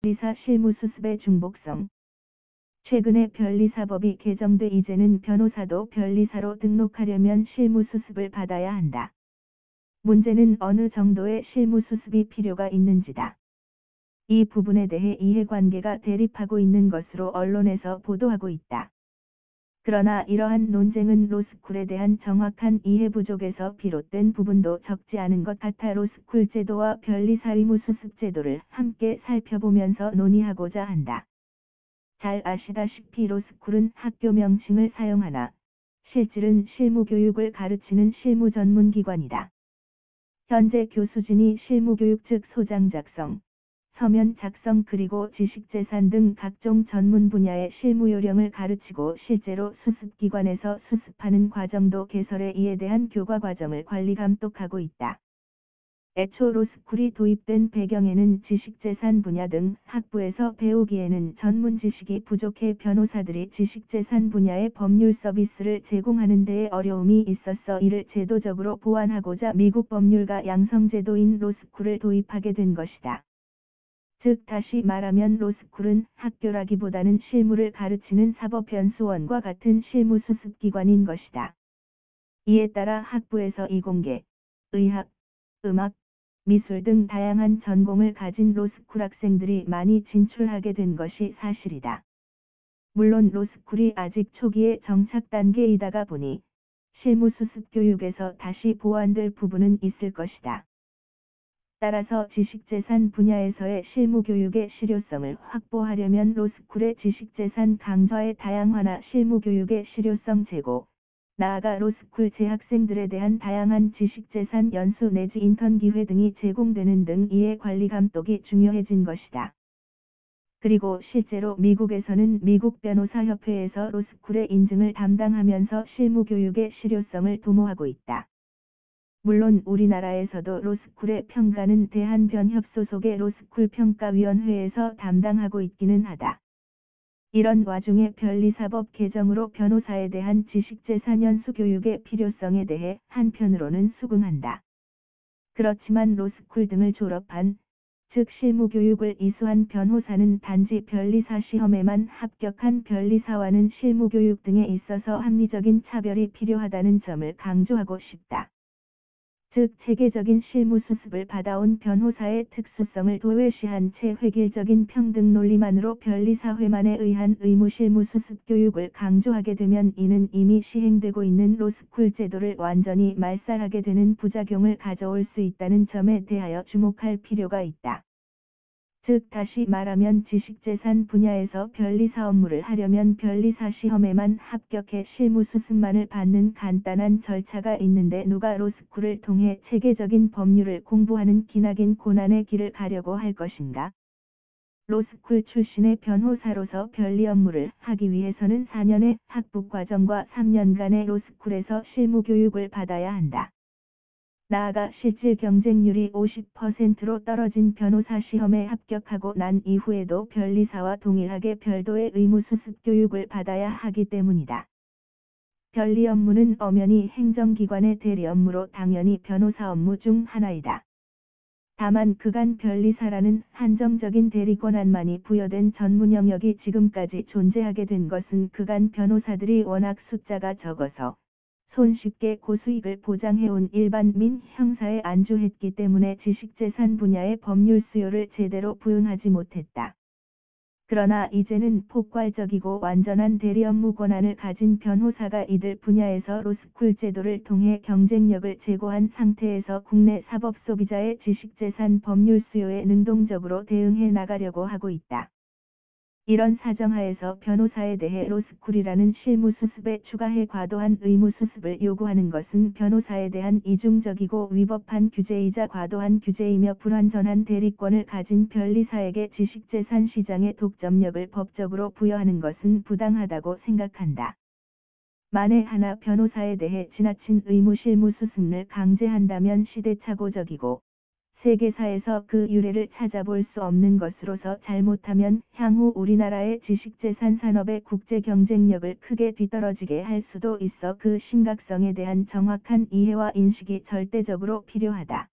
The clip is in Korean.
변리사 실무수습의 중복성. 최근에 변리사법이 개정돼 이제는 변호사도 변리사로 등록하려면 실무수습을 받아야 한다. 문제는 어느 정도의 실무수습이 필요가 있는지다. 이 부분에 대해 이해관계가 대립하고 있는 것으로 언론에서 보도하고 있다. 그러나 이러한 논쟁은 로스쿨에 대한 정확한 이해 부족에서 비롯된 부분도 적지 않은 것 같아 로스쿨 제도와 변리사 의무수습 제도를 함께 살펴보면서 논의하고자 한다. 잘 아시다시피 로스쿨은 학교 명칭을 사용하나 실질은 실무교육을 가르치는 실무 전문기관이다. 현재 교수진이 실무교육 즉 소장 작성, 서면 작성 그리고 지식재산 등 각종 전문 분야의 실무 요령을 가르치고 실제로 수습기관에서 수습하는 과정도 개설해 이에 대한 교과 과정을 관리 감독하고 있다. 애초 로스쿨이 도입된 배경에는 지식재산 분야 등 학부에서 배우기에는 전문 지식이 부족해 변호사들이 지식재산 분야의 법률 서비스를 제공하는 데에 어려움이 있었어 이를 제도적으로 보완하고자 미국 법률가 양성제도인 로스쿨을 도입하게 된 것이다. 즉 다시 말하면 로스쿨은 학교라기보다는 실무를 가르치는 사법연수원과 같은 실무수습기관인 것이다. 이에 따라 학부에서 이공계, 의학, 음악, 미술 등 다양한 전공을 가진 로스쿨 학생들이 많이 진출하게 된 것이 사실이다. 물론 로스쿨이 아직 초기의 정착 단계이다가 보니 실무수습 교육에서 다시 보완될 부분은 있을 것이다. 따라서 지식재산 분야에서의 실무교육의 실효성을 확보하려면 로스쿨의 지식재산 강좌의 다양화나 실무교육의 실효성 제고, 나아가 로스쿨 재학생들에 대한 다양한 지식재산 연수 내지 인턴 기회 등이 제공되는 등 이해 관리 감독이 중요해진 것이다. 그리고 실제로 미국에서는 미국 변호사협회에서 로스쿨의 인증을 담당하면서 실무교육의 실효성을 도모하고 있다. 물론 우리나라에서도 로스쿨의 평가는 대한변협 소속의 로스쿨 평가위원회에서 담당하고 있기는 하다. 이런 와중에 변리사법 개정으로 변호사에 대한 지식재산 연수 교육의 필요성에 대해 한편으로는 수긍한다. 그렇지만 로스쿨 등을 졸업한, 즉 실무교육을 이수한 변호사는 단지 변리사 시험에만 합격한 변리사와는 실무교육 등에 있어서 합리적인 차별이 필요하다는 점을 강조하고 싶다. 즉 체계적인 실무수습을 받아온 변호사의 특수성을 도외시한 채 획일적인 평등 논리만으로 변리사회만에 의한 의무실무수습 교육을 강조하게 되면 이는 이미 시행되고 있는 로스쿨 제도를 완전히 말살하게 되는 부작용을 가져올 수 있다는 점에 대하여 주목할 필요가 있다. 즉 다시 말하면 지식재산 분야에서 변리사 업무를 하려면 변리사 시험에만 합격해 실무수습만을 받는 간단한 절차가 있는데 누가 로스쿨을 통해 체계적인 법률을 공부하는 기나긴 고난의 길을 가려고 할 것인가? 로스쿨 출신의 변호사로서 변리 업무를 하기 위해서는 4년의 학부과정과 3년간의 로스쿨에서 실무교육을 받아야 한다. 나아가 실질 경쟁률이 50%로 떨어진 변호사 시험에 합격하고 난 이후에도 변리사와 동일하게 별도의 의무수습 교육을 받아야 하기 때문이다. 변리 업무는 엄연히 행정기관의 대리 업무로 당연히 변호사 업무 중 하나이다. 다만 그간 변리사라는 한정적인 대리 권한만이 부여된 전문 영역이 지금까지 존재하게 된 것은 그간 변호사들이 워낙 숫자가 적어서 손쉽게 고수익을 보장해온 일반민 형사에 안주했기 때문에 지식재산 분야의 법률 수요를 제대로 부응하지 못했다. 그러나 이제는 폭발적이고 완전한 대리 업무 권한을 가진 변호사가 이들 분야에서 로스쿨 제도를 통해 경쟁력을 제고한 상태에서 국내 사법 소비자의 지식재산 법률 수요에 능동적으로 대응해 나가려고 하고 있다. 이런 사정하에서 변호사에 대해 로스쿨이라는 실무수습에 추가해 과도한 의무수습을 요구하는 것은 변호사에 대한 이중적이고 위법한 규제이자 과도한 규제이며 불완전한 대리권을 가진 변리사에게 지식재산 시장의 독점력을 법적으로 부여하는 것은 부당하다고 생각한다. 만에 하나 변호사에 대해 지나친 의무 실무수습을 강제한다면 시대착오적이고 세계사에서 그 유래를 찾아볼 수 없는 것으로서 잘못하면 향후 우리나라의 지식재산 산업의 국제 경쟁력을 크게 뒤떨어지게 할 수도 있어 그 심각성에 대한 정확한 이해와 인식이 절대적으로 필요하다.